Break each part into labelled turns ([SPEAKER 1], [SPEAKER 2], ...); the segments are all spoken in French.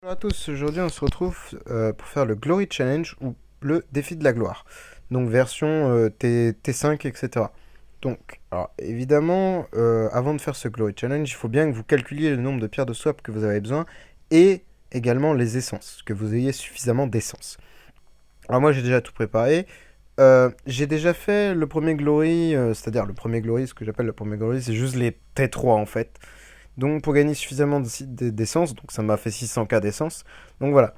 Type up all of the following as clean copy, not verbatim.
[SPEAKER 1] Bonjour à tous, aujourd'hui on se retrouve pour faire le Glory Challenge ou le défi de la gloire. Donc version T5, etc. Donc, alors évidemment, avant de faire ce Glory Challenge, il faut bien que vous calculiez le nombre de pierres de swap que vous avez besoin et également les essences, que vous ayez suffisamment d'essence. Alors moi j'ai déjà tout préparé. J'ai déjà fait le premier Glory, c'est-à-dire le premier Glory, ce que j'appelle le premier Glory, c'est juste les T3 en fait. Donc pour gagner suffisamment d'essence, donc ça m'a fait 600k d'essence. Donc voilà.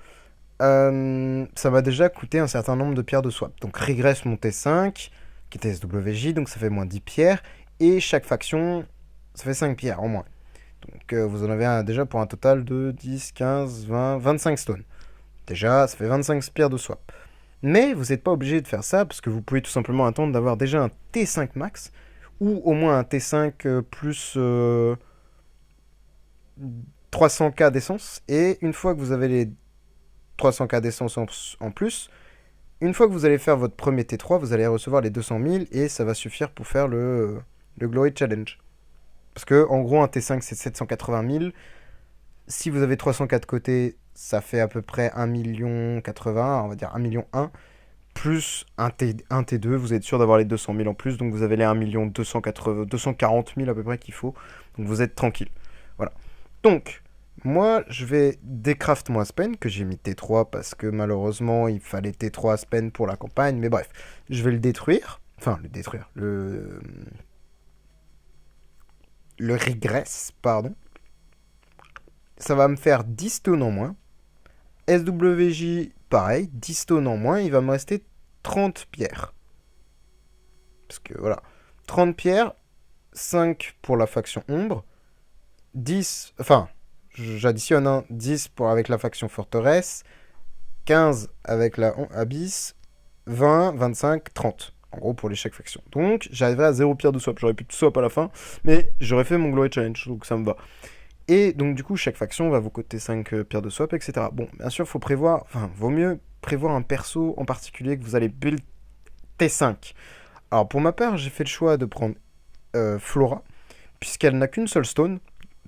[SPEAKER 1] Ça m'a déjà coûté un certain nombre de pierres de swap. Donc régresse mon T5, qui était SWJ, donc ça fait moins 10 pierres. Et chaque faction, ça fait 5 pierres en moins. Donc vous en avez déjà pour un total de 10, 15, 20, 25 stones. Déjà, ça fait 25 pierres de swap. Mais vous n'êtes pas obligé de faire ça, parce que vous pouvez tout simplement attendre d'avoir déjà un T5 max, ou au moins un T5 plus 300k d'essence. Et une fois que vous avez les 300k d'essence en plus, une fois que vous allez faire votre premier T3, vous allez recevoir les 200 000 et ça va suffire pour faire le Glory Challenge. Parce que en gros, un T5 c'est 780 000. Si vous avez 300k de côté, ça fait à peu près 1 million 80, on va dire 1 million 1. Plus un T2, vous êtes sûr d'avoir les 200 000 en plus. Donc vous avez les 1 million 240 000 à peu près qu'il faut. Donc vous êtes tranquille. Voilà. Donc, moi, je vais décraft mon Aspen, que j'ai mis T3 parce que malheureusement, il fallait T3 Aspen pour la campagne. Mais bref, je vais le détruire. Enfin, le détruire. Le regress, pardon. Ça va me faire 10 stones en moins. SWJ, pareil, 10 stones en moins. Il va me rester 30 pierres. Parce que voilà. 30 pierres, 5 pour la faction ombre. 10, enfin, j'additionne 10 pour avec la faction forteresse, 15 avec la abyss, 20, 25, 30. En gros, pour les chaque faction. Donc, j'arriverai à 0 pierre de swap. J'aurais plus de swap à la fin, mais j'aurais fait mon Glory Challenge, donc ça me va. Et donc, du coup, chaque faction va vous coûter 5 pierres de swap, etc. Bon, bien sûr, faut prévoir, enfin, vaut mieux prévoir un perso en particulier que vous allez build T5. Alors, pour ma part, j'ai fait le choix de prendre Flora, puisqu'elle n'a qu'une seule stone,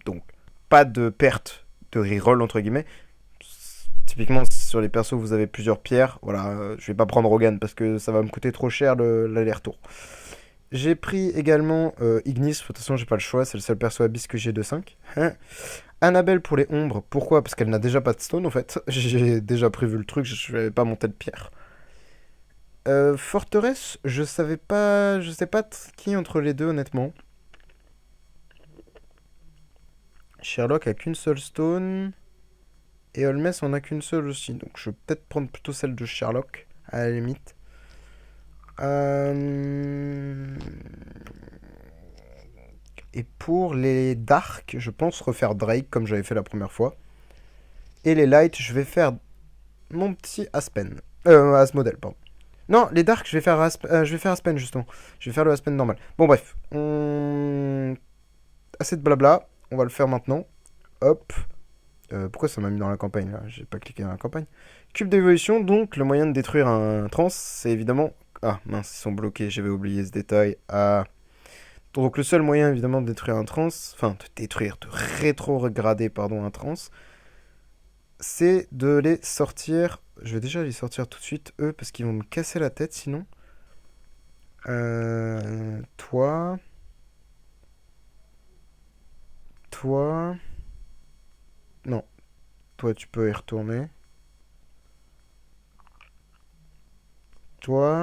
[SPEAKER 1] donc pas de perte de reroll entre guillemets. Typiquement sur les persos vous avez plusieurs pierres, voilà, je vais pas prendre Rogan parce que ça va me coûter trop cher l'aller-retour. J'ai pris également Ignis, de toute façon j'ai pas le choix, c'est le seul perso abyss que j'ai de 5. Annabelle pour les ombres, pourquoi? Parce qu'elle n'a déjà pas de stone en fait, j'ai déjà prévu le truc, je vais pas monter de pierre. Forteresse, je sais pas qui entre les deux honnêtement. Sherlock a qu'une seule stone. Et Holmes en a qu'une seule aussi. Donc je vais peut-être prendre plutôt celle de Sherlock, à la limite. Et pour les Dark, je pense refaire Drake comme j'avais fait la première fois. Et les Light, je vais faire mon petit Aspen. Asmodel, pardon. Non, les Dark, je vais faire Aspen justement. Je vais faire le Aspen normal. Bon, bref. Assez de blabla. On va le faire maintenant. Hop. Pourquoi ça m'a mis dans la campagne là? J'ai pas cliqué dans la campagne. Cube d'évolution, donc le moyen de détruire un trans, c'est évidemment. Ah mince, ils sont bloqués, j'avais oublié ce détail. Ah. Donc le seul moyen évidemment de détruire un trans, enfin de détruire, de rétrograder pardon un trans, c'est de les sortir. Je vais déjà les sortir tout de suite, eux, parce qu'ils vont me casser la tête sinon. Toi. Toi. Non, toi tu peux y retourner. Toi.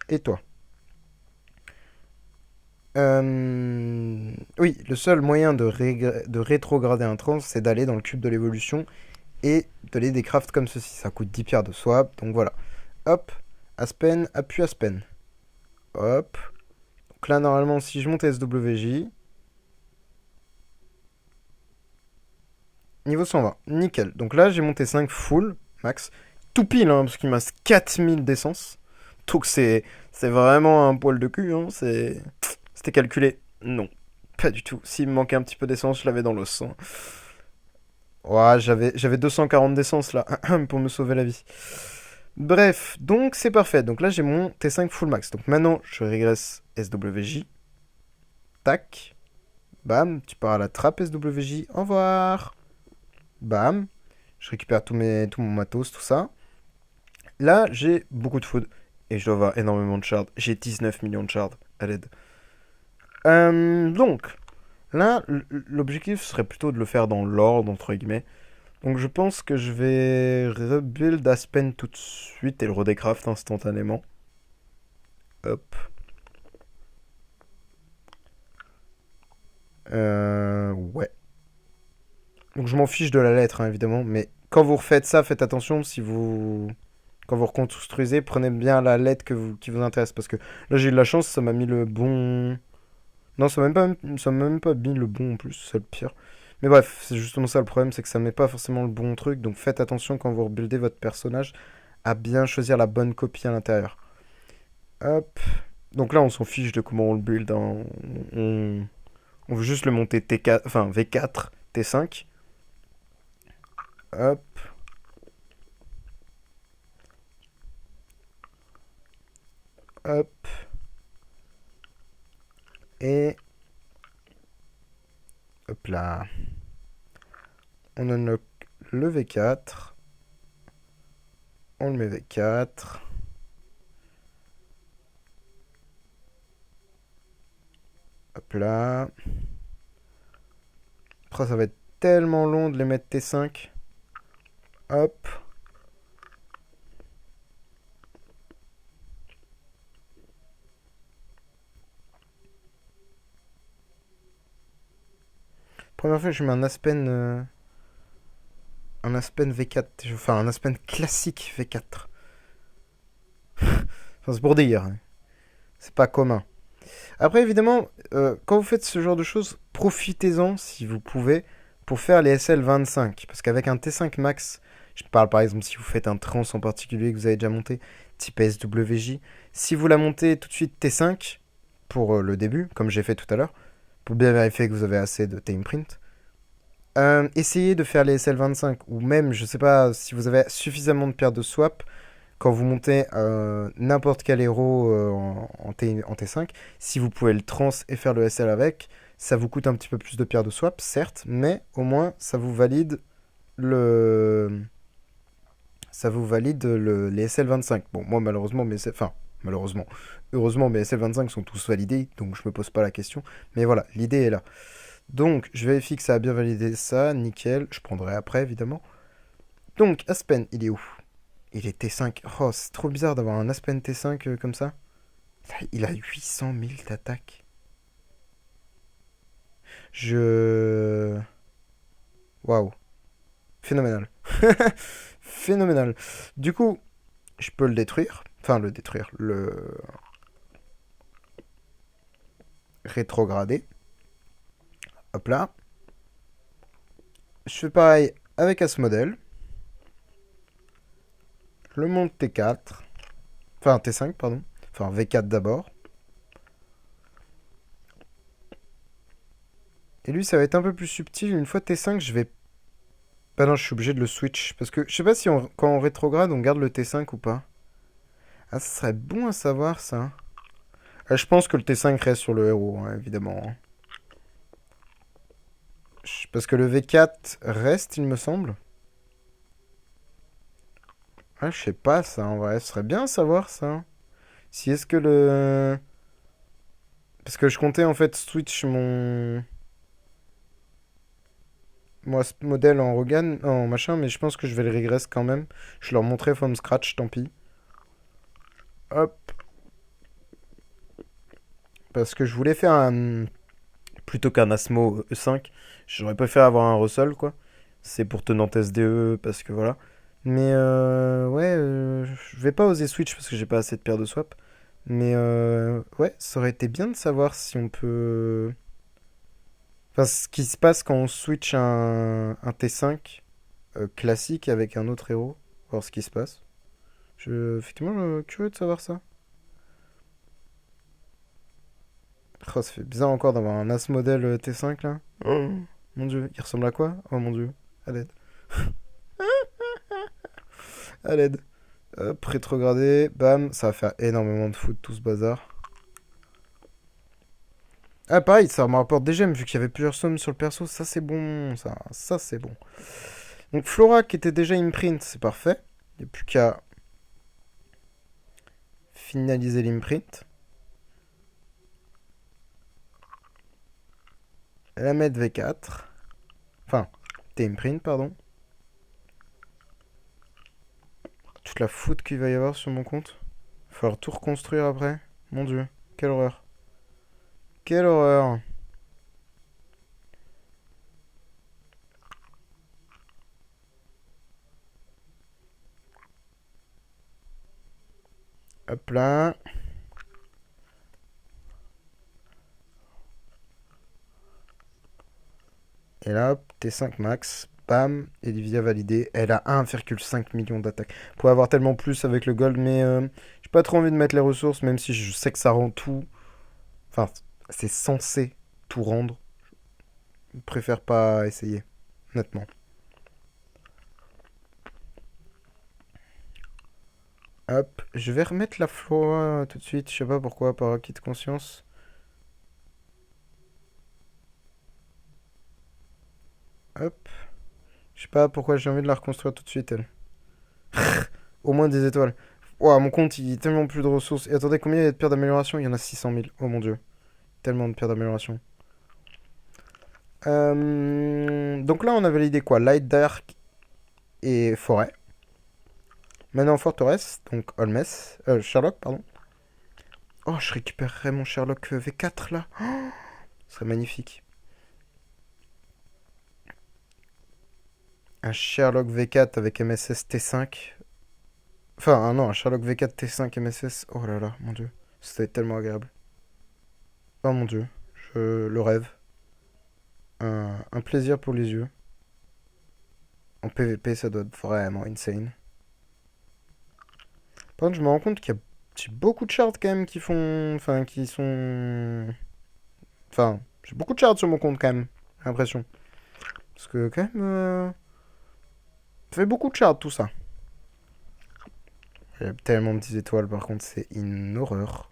[SPEAKER 1] Et toi. Oui, le seul moyen de rétrograder un trans, c'est d'aller dans le cube de l'évolution et de les décraft comme ceci. Ça coûte 10 pierres de swap, donc voilà. Hop, Aspen, appuie Aspen. Hop. Donc là, normalement, si je monte SWJ, niveau 120, nickel. Donc là, j'ai monté 5 full, max. Tout pile, hein, parce qu'il me reste 4000 d'essence. Donc c'est vraiment un poil de cul, hein. C'était calculé. Non, pas du tout. S'il me manquait un petit peu d'essence, je l'avais dans l'os, hein. Ouais, j'avais 240 d'essence là pour me sauver la vie. Bref, donc c'est parfait. Donc là j'ai mon T5 full max. Donc maintenant je régresse SWJ. Tac. Bam. Tu pars à la trappe SWJ. Au revoir. Bam. Je récupère tout mon matos, tout ça. Là, j'ai beaucoup de food. Et je dois avoir énormément de shards. J'ai 19 millions de shards. À l'aide. Donc, là, l'objectif serait plutôt de le faire dans l'ordre, entre guillemets. Donc, je pense que je vais rebuild Aspen tout de suite et le redécraft instantanément. Hop. Ouais. Donc, je m'en fiche de la lettre, hein, évidemment. Mais quand vous refaites ça, faites attention. Si vous... Quand vous reconstruisez, prenez bien la lettre qui vous intéresse. Parce que là, j'ai eu de la chance, ça m'a mis le bon... Non, ça m'a même pas mis le bon en plus, c'est le pire. Mais bref, c'est justement ça le problème, c'est que ça met pas forcément le bon truc. Donc faites attention quand vous rebuildez votre personnage à bien choisir la bonne copie à l'intérieur. Hop. Donc là, on s'en fiche de comment on le build, hein. On, on veut juste le monter T4, enfin V4, T5. Hop. Hop. Et hop là. On unlock le V4. On le met V4. Hop là. Après, ça va être tellement long de les mettre T5. Hop. Première fois que je mets un Aspen V4. Enfin, un Aspen classique V4. Enfin, c'est pour dire, hein. C'est pas commun. Après, évidemment, quand vous faites ce genre de choses, profitez-en si vous pouvez pour faire les SL25. Parce qu'avec un T5 Max, je parle par exemple si vous faites un trans en particulier que vous avez déjà monté, type SWJ, si vous la montez tout de suite T5 pour le début, comme j'ai fait tout à l'heure, pour bien vérifier que vous avez assez de time print, essayez de faire les SL25 ou même, je sais pas, si vous avez suffisamment de pierres de swap, quand vous montez n'importe quel héros en T5, si vous pouvez le trans et faire le SL avec, ça vous coûte un petit peu plus de pierres de swap, certes, mais au moins ça vous valide le. Les SL25. Bon, moi malheureusement, enfin, malheureusement. Heureusement, mes SL25 sont tous validés, donc je me pose pas la question. Mais voilà, l'idée est là. Donc, je vérifie que ça a bien validé ça, nickel. Je prendrai après, évidemment. Donc, Aspen, il est où? Il est T5. Oh, c'est trop bizarre d'avoir un Aspen T5 comme ça. Il a 800 000 d'attaque. Je... Waouh. Phénoménal. Phénoménal. Du coup, je peux le détruire. Enfin, le détruire. Le rétrograder. Hop là. Je fais pareil avec Asmodel. Je le monte T4. Enfin, T5, pardon. Enfin, V4 d'abord. Et lui, ça va être un peu plus subtil. Une fois T5, je vais... Bah non, je suis obligé de le switch. Parce que je sais pas si quand on rétrograde, on garde le T5 ou pas. Ah, ça serait bon à savoir, ça. Je pense que le T5 reste sur le héros, hein, évidemment, hein. Parce que le V4 reste, il me semble. Ah, je sais pas, ça, en vrai. Ce serait bien à savoir, ça. Si est-ce que le... Parce que je comptais, en fait, switch moi, ce modèle en Rogan, en machin, mais je pense que je vais le régresse quand même. Je leur montrer from scratch, tant pis. Hop. Parce que je voulais faire un... Plutôt qu'un Asmo E5, j'aurais préféré avoir un Russell, quoi. C'est pour tenante SDE, parce que voilà. Mais ouais, je vais pas oser switch parce que j'ai pas assez de paires de swap. Mais ouais, ça aurait été bien de savoir si on peut... Enfin, ce qui se passe quand on switch un T5 classique avec un autre héros. Voir ce qui se passe. Effectivement, curieux de savoir ça. Oh, ça fait bizarre encore d'avoir un As modèle T5 là. Oh, mon dieu, il ressemble à quoi? Oh mon dieu, à l'aide. À l'aide. Hop, rétrogradé, bam, ça va faire énormément de foot tout ce bazar. Ah pareil, ça me rapporte des gemmes vu qu'il y avait plusieurs sommes sur le perso, ça c'est bon, ça c'est bon. Donc Flora qui était déjà imprint, c'est parfait. Il n'y a plus qu'à finaliser l'imprint. La mettre V4. Enfin, T-imprint, pardon. Toute la faute qu'il va y avoir sur mon compte. Il va falloir tout reconstruire après. Mon dieu, quelle horreur. Quelle horreur. Hop là. Et là, hop, T5 max. Bam. Olivia validée. Elle a 1,5 million d'attaques. Vous pouvez avoir tellement plus avec le gold, mais j'ai pas trop envie de mettre les ressources, même si je sais que ça rend tout. Enfin, c'est censé tout rendre. Je préfère pas essayer, honnêtement. Hop, je vais remettre la flora tout de suite. Je sais pas pourquoi, par acquis de conscience. Hop. Je sais pas pourquoi j'ai envie de la reconstruire tout de suite, elle. Au moins des étoiles. Ouah, mon compte, il y a tellement plus de ressources. Et attendez, combien il y a de pierres d'amélioration? Il y en a 600 000. Oh mon dieu. Tellement de pierres d'amélioration. Donc là, on a validé quoi? Light, Dark et Forêt. Maintenant, Forteresse, donc Holmes. Sherlock, pardon. Oh, je récupérerais mon Sherlock V4 là. Oh, ce serait magnifique. Un Sherlock V4 avec MSS T5. Enfin, non, un Sherlock V4 T5 MSS. Oh là là, mon dieu. C'était tellement agréable. Oh mon dieu. Je le rêve. Un plaisir pour les yeux. En PvP, ça doit être vraiment insane. Par contre, je me rends compte qu'il y a j'ai beaucoup de shards quand même qui font. Enfin, qui sont. Enfin, j'ai beaucoup de shards sur mon compte quand même. J'ai l'impression. Parce que quand même. Ça fait beaucoup de shards tout ça. Il y a tellement de 10 étoiles par contre, c'est une horreur.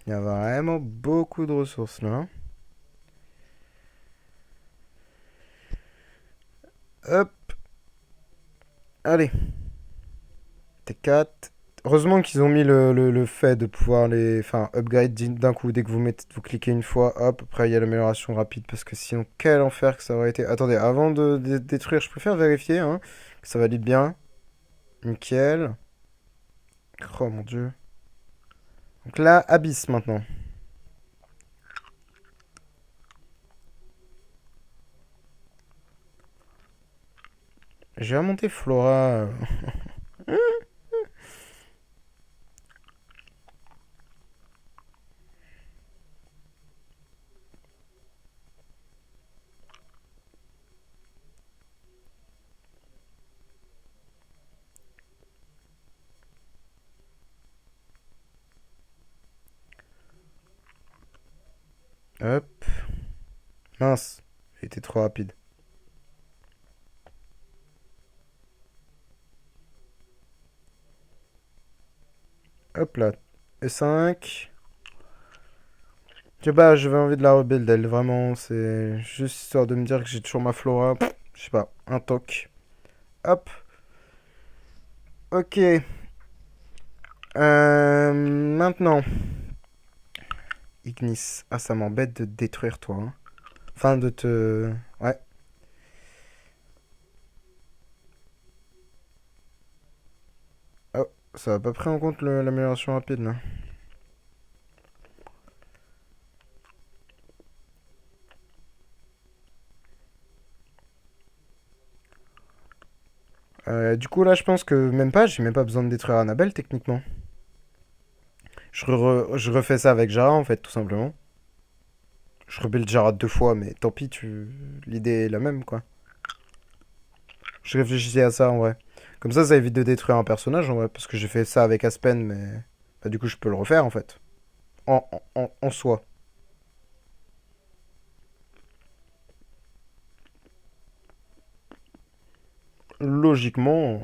[SPEAKER 1] Il y a vraiment beaucoup de ressources là. Hop. Allez. T4. Heureusement qu'ils ont mis le fait de pouvoir les. Enfin, upgrade d'un coup. Dès que vous cliquez une fois, hop, après il y a l'amélioration rapide. Parce que sinon, quel enfer que ça aurait été. Attendez, avant de détruire, je préfère vérifier hein, que ça valide bien. Nickel. Oh mon dieu. Donc là, Abyss maintenant. J'ai remonté Flora. Hop. Mince. J'ai été trop rapide. Hop là. E5. Je sais pas, j'avais envie de la rebuild, elle. Vraiment, c'est juste histoire de me dire que j'ai toujours ma Flora. Je sais pas, un toc. Hop. Ok. Maintenant. Ignis. Ah, ça m'embête de te détruire, toi. Hein. Enfin, de te... Ouais. Oh, ça a pas pris en compte l'amélioration rapide, là. Du coup, là, je pense que même pas, j'ai même pas besoin de détruire Annabelle, techniquement. Je refais ça avec Jara, en fait, tout simplement. Je rebuild Jara 2 fois, mais tant pis, l'idée est la même, quoi. Je réfléchissais à ça, en vrai. Comme ça évite de détruire un personnage, en vrai, parce que j'ai fait ça avec Aspen, mais... Bah, du coup, je peux le refaire, en fait. En soi. Logiquement...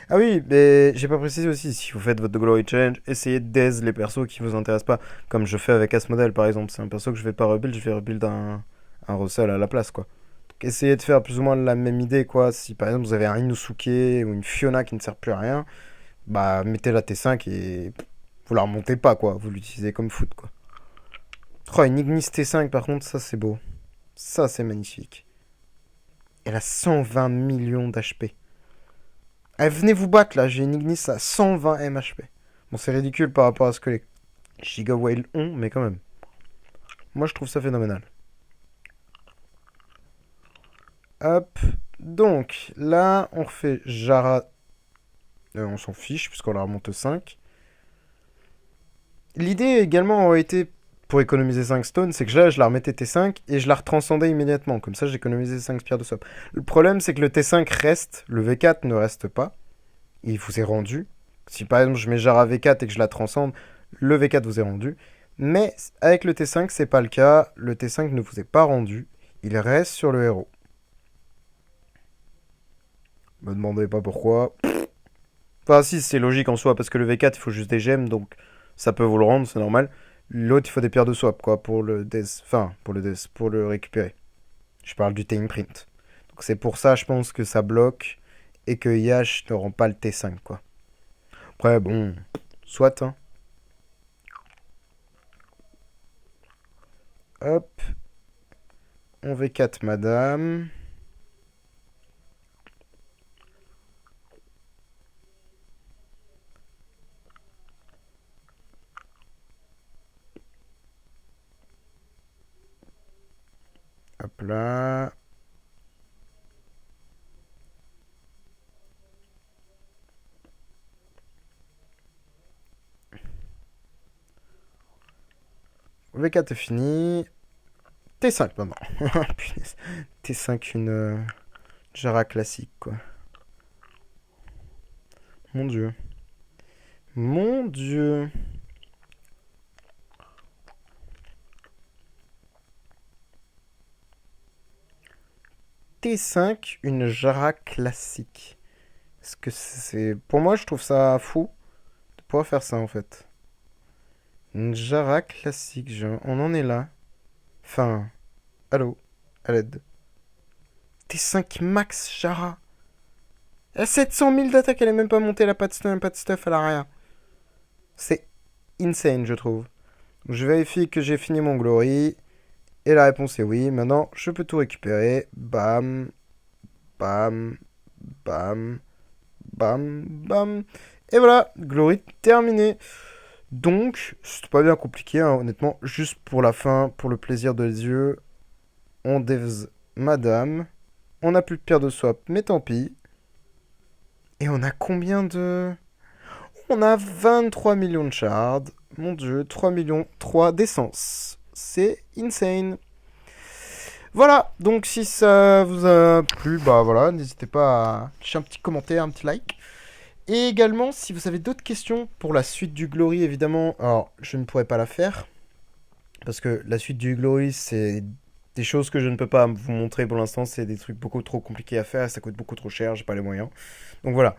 [SPEAKER 1] Ah oui, mais j'ai pas précisé aussi, si vous faites votre Glory Challenge, essayez de daze les persos qui vous intéressent pas, comme je fais avec Asmodel par exemple. C'est un perso que je vais pas rebuild, je vais rebuild un Russell à la place, quoi. Donc essayez de faire plus ou moins la même idée, quoi. Si par exemple vous avez un Inosuke ou une Fiona qui ne sert plus à rien, bah mettez la T5 et vous la remontez pas, quoi. Vous l'utilisez comme foot, quoi. Oh, une Ignis T5 par contre, ça c'est beau. Ça c'est magnifique. Elle a 120 millions d'HP. Eh, venez vous battre là, j'ai une Ignis à 120 MHP. Bon, c'est ridicule par rapport à ce que les Giga Whale ont, mais quand même. Moi, je trouve ça phénoménal. Hop. Donc, là, on refait Jara. On s'en fiche, puisqu'on la remonte 5. L'idée également aurait été, pour économiser 5 stones, c'est que là, je la remettais T5 et je la retranscendais immédiatement. Comme ça, j'économisais 5 pierres de swap. Le problème, c'est que le T5 reste, le V4 ne reste pas. Il vous est rendu. Si par exemple, je mets Jara V4 et que je la transcende, le V4 vous est rendu. Mais avec le T5, c'est pas le cas. Le T5 ne vous est pas rendu. Il reste sur le héros. Me demandez pas pourquoi. Enfin, si, c'est logique en soi, parce que le V4, il faut juste des gemmes, donc ça peut vous le rendre, c'est normal. L'autre, il faut des pierres de swap, quoi, pour le death. Enfin, pour le récupérer. Je parle du T-imprint. Donc c'est pour ça, je pense que ça bloque et que Yash ne rend pas le T5, quoi. Après, bon, soit, hein. Hop, on V4, madame. Hop là. V4 est fini. T5 maintenant. Punaise. T5, une Jara classique, quoi. Mon dieu. Mon dieu. T5, une Jara classique. Est-ce que c'est... Pour moi, je trouve ça fou de pouvoir faire ça, en fait. Une Jara classique, on en est là. Enfin, allô, à l'aide. T5 max Jara. Elle a 700 000 d'attaque, elle est même pas montée, elle a pas de stun, pas de stuff, elle a rien. C'est insane, je trouve. Je vérifie que j'ai fini mon glory. Et la réponse est oui. Maintenant, je peux tout récupérer. Bam, bam, bam, bam, bam. Et voilà, glory terminé. Donc, c'est pas bien compliqué, hein, honnêtement. Juste pour la fin, pour le plaisir des yeux, on devs madame. On n'a plus de pierre de swap, mais tant pis. Et on a combien de... On a 23 millions de shards. Mon dieu, 3 millions 3 d'essence. C'est insane. Voilà, donc si ça vous a plu, bah voilà, n'hésitez pas à lâcher un petit commentaire, un petit like. Et également, si vous avez d'autres questions pour la suite du Glory, évidemment, alors je ne pourrais pas la faire. Parce que la suite du Glory, c'est des choses que je ne peux pas vous montrer pour l'instant. C'est des trucs beaucoup trop compliqués à faire, ça coûte beaucoup trop cher, j'ai pas les moyens. Donc voilà.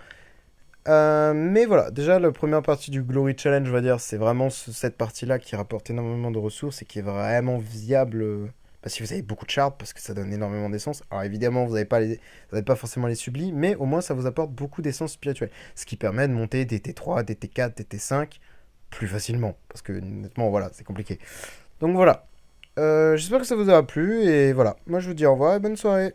[SPEAKER 1] Mais voilà, déjà la première partie du Glory Challenge, on va dire, c'est vraiment cette partie-là qui rapporte énormément de ressources et qui est vraiment viable. Bah, si vous avez beaucoup de shards, parce que ça donne énormément d'essence. Alors évidemment, vous n'avez pas forcément les sublis, mais au moins ça vous apporte beaucoup d'essence spirituelle. Ce qui permet de monter des T3, des T4, des T5 plus facilement. Parce que honnêtement, voilà, c'est compliqué. Donc voilà. J'espère que ça vous aura plu, et voilà. Moi je vous dis au revoir et bonne soirée.